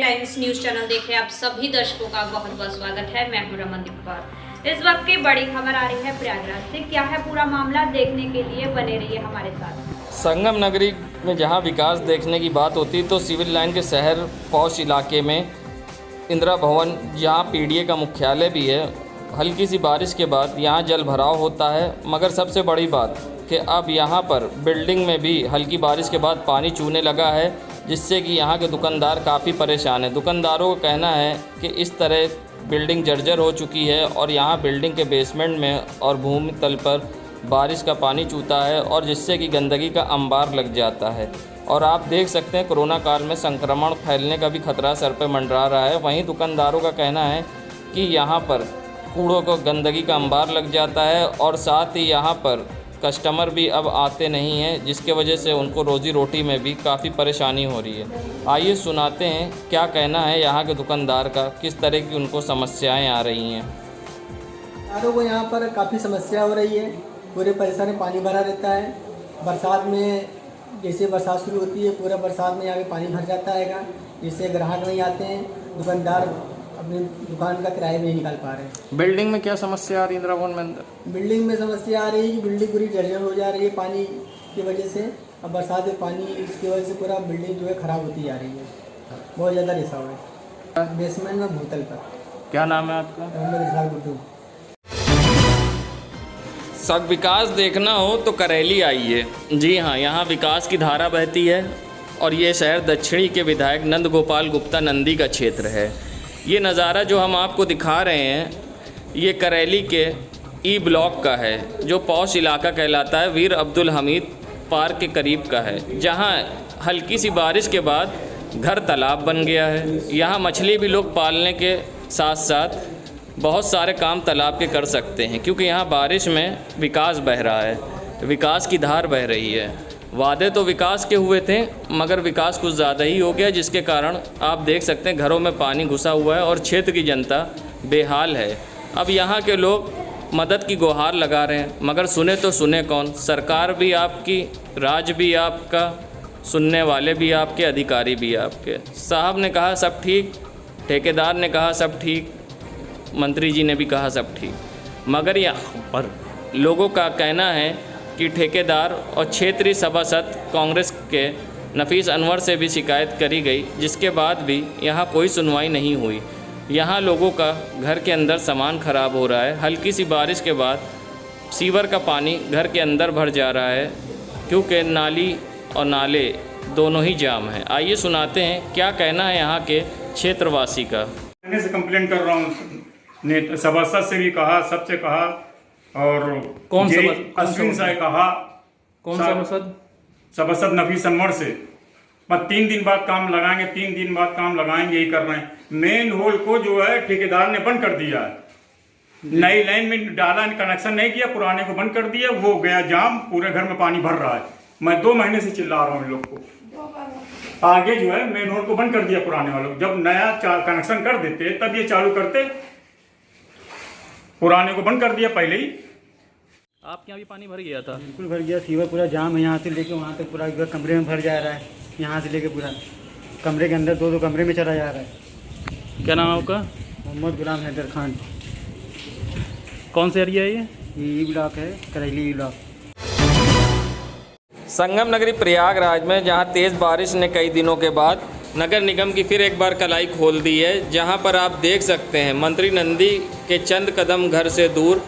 Times news channel देख रहे आप सभी दर्शकों का बहुत बहुत स्वागत है। मैं हूं रमनदीप कौर। इस वक्त की बड़ी खबर आ रही है प्रयागराज से। क्या है पूरा मामला, देखने के लिए बने रहिए हमारे साथ। संगम नगरी में जहां विकास देखने की बात होती तो सिविल लाइन के शहर पौष इलाके में इंदिरा भवन, जहां पीडीए का मुख्यालय भी है, हल्की सी बारिश के बाद यहां जल भराव होता है। मगर सबसे बड़ी बात कि अब यहां पर बिल्डिंग में भी हल्की बारिश के बाद पानी चूने लगा है, जिससे कि यहां के दुकानदार काफ़ी परेशान हैं। दुकानदारों का कहना है कि इस तरह बिल्डिंग जर्जर हो चुकी है और यहां बिल्डिंग के बेसमेंट में और भूमि तल पर बारिश का पानी चूता है और जिससे कि गंदगी का अंबार लग जाता है। और आप देख सकते हैं कोरोना काल में संक्रमण फैलने का भी खतरा सर पर मंडरा रहा है। वहीं दुकानदारों का कहना है कि यहाँ पर कूड़ों को गंदगी का अंबार लग जाता है और साथ ही यहाँ पर कस्टमर भी अब आते नहीं हैं, जिसके वजह से उनको रोज़ी रोटी में भी काफ़ी परेशानी हो रही है। आइए सुनाते हैं क्या कहना है यहाँ के दुकानदार का, किस तरह की उनको समस्याएं आ रही हैं। दुकानदारों को यहाँ पर काफ़ी समस्या हो रही है। पूरे परिसर में पानी भरा रहता है। बरसात में जैसे बरसात शुरू होती है, पूरा बरसात में यहाँ पे पानी भर जाता है, जिससे ग्राहक नहीं आते हैं। दुकानदार अपनी दुकान का किराया भी नहीं निकाल पा रहे हैं। बिल्डिंग में क्या समस्या आ रही है इंदिरा भवन में अंदर? बिल्डिंग में समस्या आ रही है कि बिल्डिंग पूरी जर्जर हो जा रही है पानी की वजह से। अब बरसात में पानी इसकी वजह से पूरा बिल्डिंग जो है ख़राब होती जा रही है। बहुत ज़्यादा रिसाव है बेसमेंट में भूतल पर। क्या नाम है आपका? मोहम्मद गुड्डू। सब विकास देखना हो तो करेली आइए। जी हाँ, यहाँ विकास की धारा बहती है और ये शहर दक्षिणी के विधायक नंद गोपाल गुप्ता नंदी का क्षेत्र है। ये नज़ारा जो हम आपको दिखा रहे हैं, ये करेली के ई ब्लॉक का है, जो पौष इलाका कहलाता है। वीर अब्दुल हमीद पार्क के करीब का है, जहाँ हल्की सी बारिश के बाद घर तालाब बन गया है। यहाँ मछली भी लोग पालने के साथ साथ बहुत सारे काम तालाब के कर सकते हैं, क्योंकि यहाँ बारिश में विकास बह रहा है, विकास की धार बह रही है। वादे तो विकास के हुए थे, मगर विकास कुछ ज़्यादा ही हो गया, जिसके कारण आप देख सकते हैं घरों में पानी घुसा हुआ है और क्षेत्र की जनता बेहाल है। अब यहाँ के लोग मदद की गुहार लगा रहे हैं, मगर सुने तो सुने कौन? सरकार भी आपकी, राज भी आपका, सुनने वाले भी आपके, अधिकारी भी आपके। साहब ने कहा सब ठीक, ठेकेदार ने कहा सब ठीक, मंत्री जी ने भी कहा सब ठीक, मगर यहाँ पर लोगों का कहना है कि ठेकेदार और क्षेत्रीय सभासद कांग्रेस के नफीस अनवर से भी शिकायत करी गई, जिसके बाद भी यहाँ कोई सुनवाई नहीं हुई। यहाँ लोगों का घर के अंदर सामान खराब हो रहा है। हल्की सी बारिश के बाद सीवर का पानी घर के अंदर भर जा रहा है, क्योंकि नाली और नाले दोनों ही जाम हैं। आइए सुनाते हैं क्या कहना है यहाँ के क्षेत्रवासी का। मैंने से कंप्लेन कर रहा हूँ, सभासद से भी कहा, सबसे कहा, और कौन अश्विन से कहा। कौन सभासद? सभासद नफीस अनवर से। पर 3 दिन बाद काम लगाएंगे, 3 दिन बाद काम लगाएंगे, यही कर रहे हैं। मेन होल को जो है ठेकेदार ने बंद कर दिया है। नई लाइन में डाला, कनेक्शन नहीं किया, पुराने को बंद कर दिया, वो गया जाम, पूरे घर में पानी भर रहा है। मैं 2 महीने से चिल्ला रहा हूँ इन लोग को। आगे जो है मेन होल को बंद कर दिया पुराने वालों। जब नया कनेक्शन कर देते तब ये चालू करते, पुराने को बंद कर दिया पहले ही। आपके यहाँ भी पानी भर गया था? बिल्कुल भर गया। सीवर पूरा जाम है, यहाँ से लेके वहाँ तक पूरा कमरे में भर जा रहा है। यहाँ से लेके पूरा कमरे के अंदर 2-2 कमरे में चला जा रहा है। क्या नाम है आपका? मोहम्मद गुलाम हैदर खान। कौन सा एरिया है ये? ई ब्लॉक है, करेली ब्लॉक। संगम नगरी प्रयागराज में जहां तेज़ बारिश ने कई दिनों के बाद नगर निगम की फिर एक बार कलाई खोल दी है, जहां पर आप देख सकते हैं मंत्री नंदी के चंद कदम घर से दूर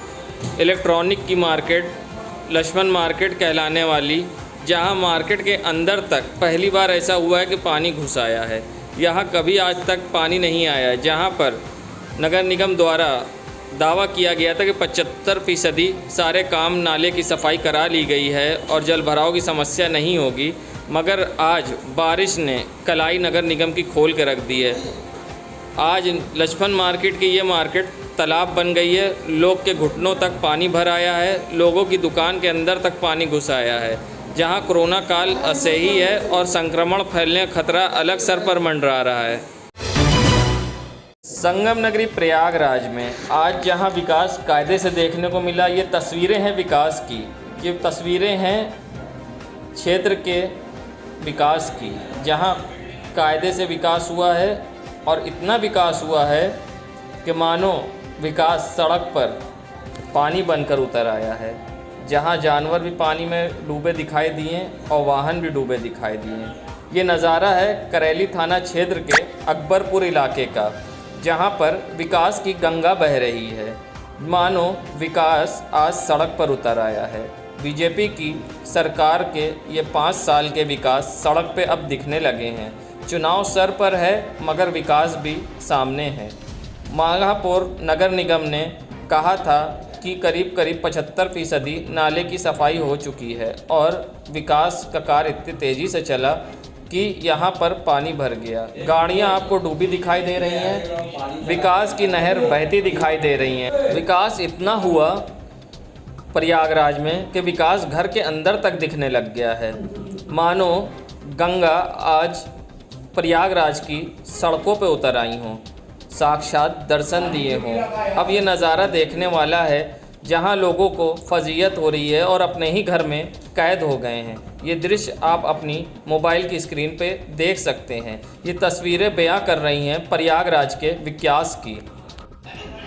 इलेक्ट्रॉनिक की मार्केट, लक्ष्मण मार्केट कहलाने वाली, जहां मार्केट के अंदर तक पहली बार ऐसा हुआ है कि पानी घुस आया है। यहां कभी आज तक पानी नहीं आया है, जहां पर नगर निगम द्वारा दावा किया गया था कि 75% सारे काम नाले की सफाई करा ली गई है और जल भराव की समस्या नहीं होगी, मगर आज बारिश ने कलाई नगर निगम की खोल के रख दी है। आज लक्ष्मण मार्केट की ये मार्केट तालाब बन गई है। लोग के घुटनों तक पानी भर आया है, लोगों की दुकान के अंदर तक पानी घुस आया है। जहां कोरोना काल असह्य है और संक्रमण फैलने का खतरा अलग सर पर मंडरा रहा है। संगम नगरी प्रयागराज में आज जहां विकास कायदे से देखने को मिला, ये तस्वीरें हैं विकास की, ये तस्वीरें हैं क्षेत्र के विकास की, जहां कायदे से विकास हुआ है और इतना विकास हुआ है कि मानो विकास सड़क पर पानी बनकर उतर आया है। जहां जानवर भी पानी में डूबे दिखाई दिए और वाहन भी डूबे दिखाई दिए। ये नज़ारा है करेली थाना क्षेत्र के अकबरपुर इलाके का, जहां पर विकास की गंगा बह रही है। मानो विकास आज सड़क पर उतर आया है। बीजेपी की सरकार के ये 5 साल के विकास सड़क पे अब दिखने लगे हैं। चुनाव सर पर है मगर विकास भी सामने है। माघापुर नगर निगम ने कहा था कि करीब 75% नाले की सफाई हो चुकी है और विकास का कार्य इतनी तेज़ी से चला कि यहाँ पर पानी भर गया। गाड़ियाँ आपको डूबी दिखाई दे रही हैं, विकास की नहर बहती दिखाई दे रही हैं। विकास इतना हुआ प्रयागराज में कि विकास घर के अंदर तक दिखने लग गया है। मानो गंगा आज प्रयागराज की सड़कों पे उतर आई हों, साक्षात दर्शन दिए हों। अब ये नज़ारा देखने वाला है जहां लोगों को फजीयत हो रही है और अपने ही घर में कैद हो गए हैं। ये दृश्य आप अपनी मोबाइल की स्क्रीन पे देख सकते हैं। ये तस्वीरें बयां कर रही हैं प्रयागराज के विकास की।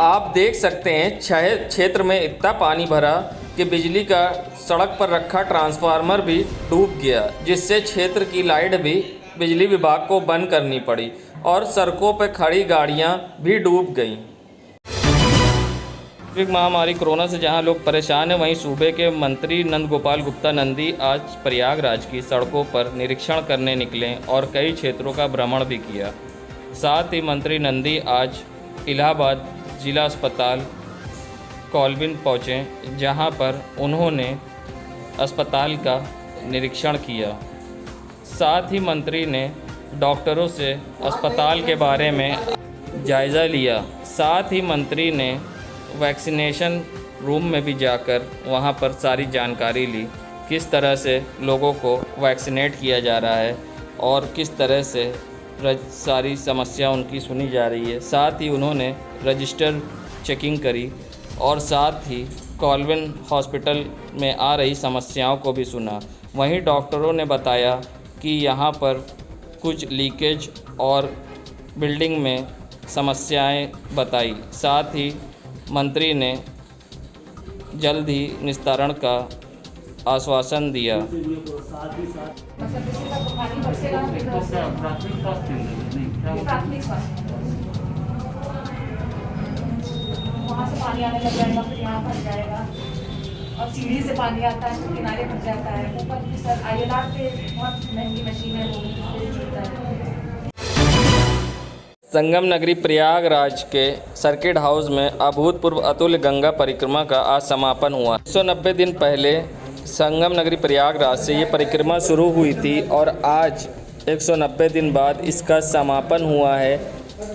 आप देख सकते हैं क्षेत्र में इतना पानी भरा कि बिजली का सड़क पर रखा ट्रांसफार्मर भी डूब गया, जिससे क्षेत्र की लाइट भी बिजली विभाग को बंद करनी पड़ी और सड़कों पर खड़ी गाड़ियां भी डूब गईं। वैश्विक महामारी कोरोना से जहां लोग परेशान हैं, वहीं सूबे के मंत्री नंद गोपाल गुप्ता नंदी आज प्रयागराज की सड़कों पर निरीक्षण करने निकले और कई क्षेत्रों का भ्रमण भी किया। साथ ही मंत्री नंदी आज इलाहाबाद जिला अस्पताल कॉलबिन पहुँचे, जहां पर उन्होंने अस्पताल का निरीक्षण किया। साथ ही मंत्री ने डॉक्टरों से अस्पताल के बारे में जायज़ा लिया। साथ ही मंत्री ने वैक्सीनेशन रूम में भी जाकर वहां पर सारी जानकारी ली, किस तरह से लोगों को वैक्सीनेट किया जा रहा है और किस तरह से सारी समस्या उनकी सुनी जा रही है। साथ ही उन्होंने रजिस्टर चेकिंग करी और साथ ही कॉलविन हॉस्पिटल में आ रही समस्याओं को भी सुना। वहीं डॉक्टरों ने बताया कि यहाँ पर कुछ लीकेज और बिल्डिंग में समस्याएं बताई। साथ ही मंत्री ने जल्द ही निस्तारण का आश्वासन दिया। वहाँ से पानी आने लग जाएगा, फिर यहाँ भर जाएगा और सीढ़ी से पानी आता है तो किनारे भर जाता है। ऊपर की सर ILR पे बहुत महंगी मशीन है, वो छूटता है। संगम नगरी प्रयागराज के सर्किट हाउस में अभूतपूर्व अतुल्य गंगा परिक्रमा का आज समापन हुआ। 190 दिन पहले संगम नगरी प्रयागराज से ये परिक्रमा शुरू हुई थी और आज 190 दिन बाद इसका समापन हुआ है।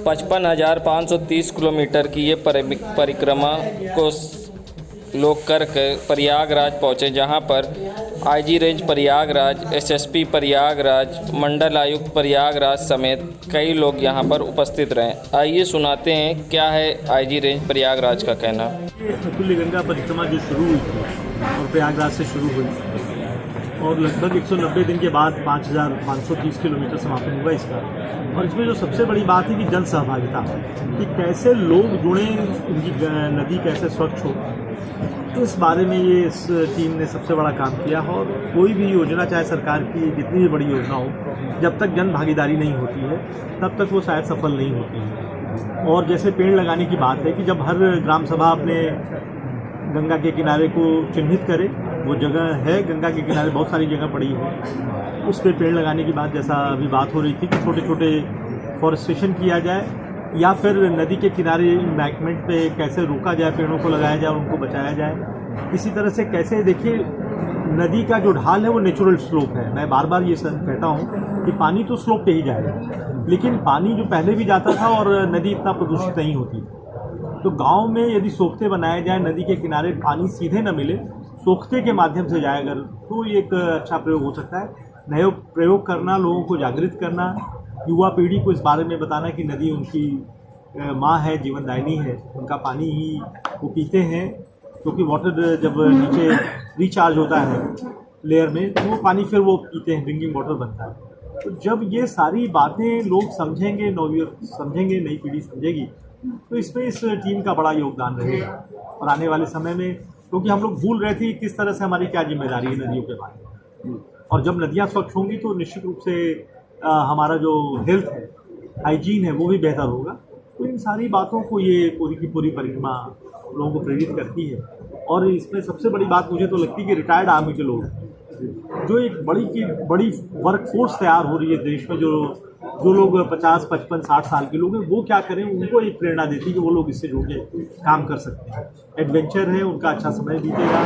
55,530 किलोमीटर की ये परिक्रमा को लोग करके प्रयागराज पहुँचे, जहाँ पर IG range Prayagraj, SSP Prayagraj, मंडल आयुक्त प्रयागराज समेत कई लोग यहाँ पर उपस्थित रहे। आइए सुनाते हैं क्या है IG रेंज प्रयागराज का कहना। अतुल्य गंगा परिक्रमा जो शुरू हुई थी और प्रयागराज से शुरू हुई और लगभग 190 दिन के बाद 5,530 किलोमीटर समापन हुआ इसका। और इसमें जो सबसे बड़ी बात है कि जन सहभागिता, कि कैसे लोग जुड़े, उनकी नदी कैसे स्वच्छ हो, इस बारे में ये इस टीम ने सबसे बड़ा काम किया। और कोई भी योजना, चाहे सरकार की जितनी भी बड़ी योजना हो, जब तक जन भागीदारी नहीं होती है तब तक वो शायद सफल नहीं होती है। और जैसे पेड़ लगाने की बात है कि जब हर ग्राम सभा अपने गंगा के किनारे को चिन्हित करे, वो जगह है गंगा के किनारे बहुत सारी जगह पड़ी है, उस पर पेड़ लगाने की बात, जैसा अभी बात हो रही थी कि छोटे छोटे फॉरेस्टेशन किया जाए या फिर नदी के किनारे एम्बैंकमेंट पे कैसे रोका जाए, पेड़ों को लगाया जाए और उनको बचाया जाए। इसी तरह से कैसे, देखिए नदी का जो ढाल है वो नेचुरल स्लोप है। मैं बार बार ये कहता हूँ कि पानी तो स्लोप पे ही जाएगा, लेकिन पानी जो पहले भी जाता था और नदी इतना प्रदूषित नहीं होती। तो गांव में यदि सोखते बनाए जाए, नदी के किनारे पानी सीधे न मिले, सोखते के माध्यम से जाए अगर, तो ये एक अच्छा प्रयोग हो सकता है। नए प्रयोग करना, लोगों को जागृत करना, युवा पीढ़ी को इस बारे में बताना कि नदी उनकी माँ है, जीवनदायिनी है, उनका पानी ही वो पीते हैं। क्योंकि वाटर जब नीचे रिचार्ज होता है लेयर में, तो वो पानी फिर वो पीते हैं, ड्रिंकिंग वाटर बनता है। तो जब ये सारी बातें लोग समझेंगे, समझेंगे, नई पीढ़ी समझेगी, तो इसमें इस टीम का बड़ा योगदान रहेगा। और आने वाले समय में, क्योंकि हम लोग भूल रहे थे किस तरह से हमारी क्या जिम्मेदारी है नदियों के बारे में, और जब नदियाँ स्वच्छ होंगी तो निश्चित रूप से हमारा जो हेल्थ है, हाइजीन है, वो भी बेहतर होगा। तो इन सारी बातों को ये पूरी की पूरी परिक्रमा लोगों को प्रेरित करती है। और इसमें सबसे बड़ी बात मुझे तो लगती है कि रिटायर्ड आर्मी के लोग, जो एक बड़ी वर्कफोर्स तैयार हो रही है देश में, जो लोग 50, 55, 60 साल के लोग हैं, वो क्या करें, उनको एक प्रेरणा देती है कि वो लोग इससे जुड़ के काम कर सकते हैं। एडवेंचर है, उनका अच्छा समय बीतेगा,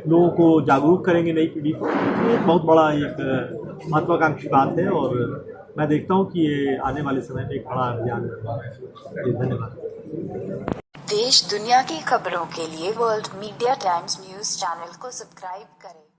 लोगों को जागरूक करेंगे नई पीढ़ी को। ये एक बहुत बड़ा एक महत्वाकांक्षी बात है और मैं देखता हूँ कि ये आने वाले समय में एक बड़ा अभियान है। धन्यवाद। देश दुनिया की खबरों के लिए world media times news channel को सब्सक्राइब करें।